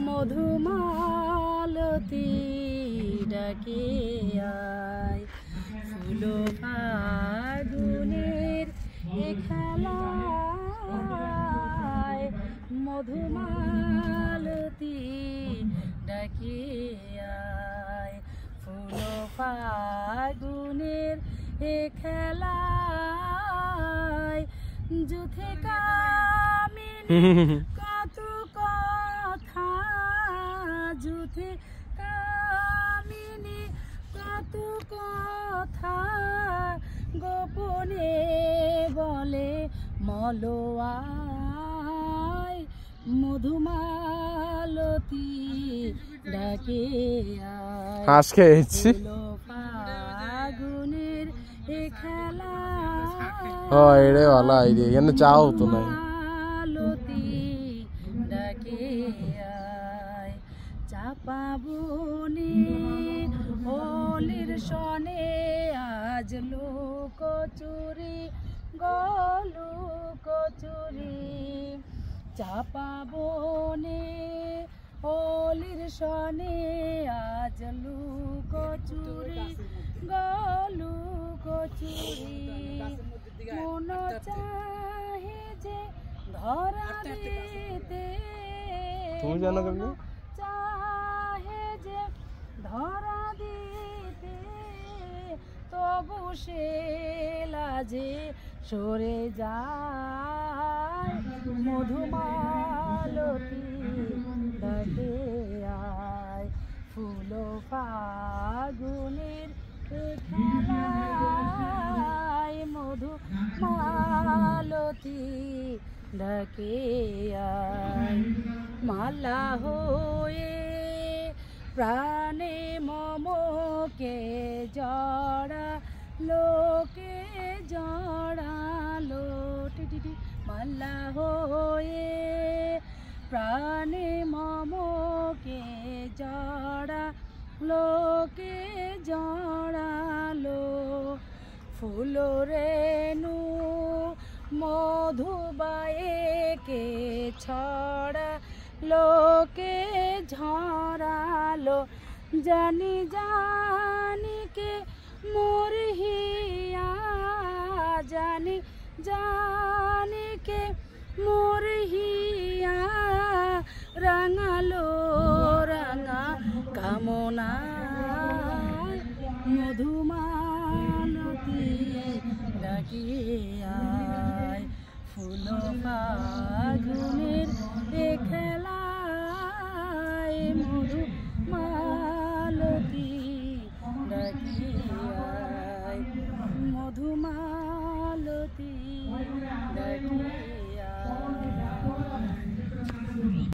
মধুমালতী ডাকে আয়, ফুল ফাগুনের এ খেলায়। মধুমালতী ডাকে আয়, ফুল ফাগুনের এ খেলায়। যুথে কামিনী কত কথা, যুথে কামিনী কত কথা, গোপনে বলে মলোয়ায়। মধুমালতী ডাকে আয়, হাঁস খেয়েছি ফাগুনের এ খেলা। এটাই ভালো আইডিয়া, এখানে চা হতো না। মালতী ডাকে আয়, চাপা বনে হোলির সনে আজ লোক চুরি গলু কচুরি। চাপা বনে হোলির সনে আজ লুক চুরি গলু কচুরি। মন চাহে যে ধরা দিতে, তুমি জানো কেমনি? চাহে যে ধরা দিতে, তবু সে লাজে সরে যায়। মধুমালতী ডাকে আয়, ফুল ফাগুনের খেলায়। মধুমালতী ডাকে আয়, মালা হয়ে প্রাণে মমকে জড়া লোকে জড়ালো। টিটি মালা হয়ে প্রাণে মমকে জড়া লোকে জড়ালো। ফুল রেণু মধুবায়েকে ছড়া লোকে ঝরালো। জানি জানি কে মোর হিয়া, জানি জানি কে মোর হিয়া, রাঙালো রাঙা কামনা। মধুমালতী ডাকে আয়, ফুল ফাগুনের এ খেলায়। মধুমালতী ডাকে আয়, মধুমালতী ডাকে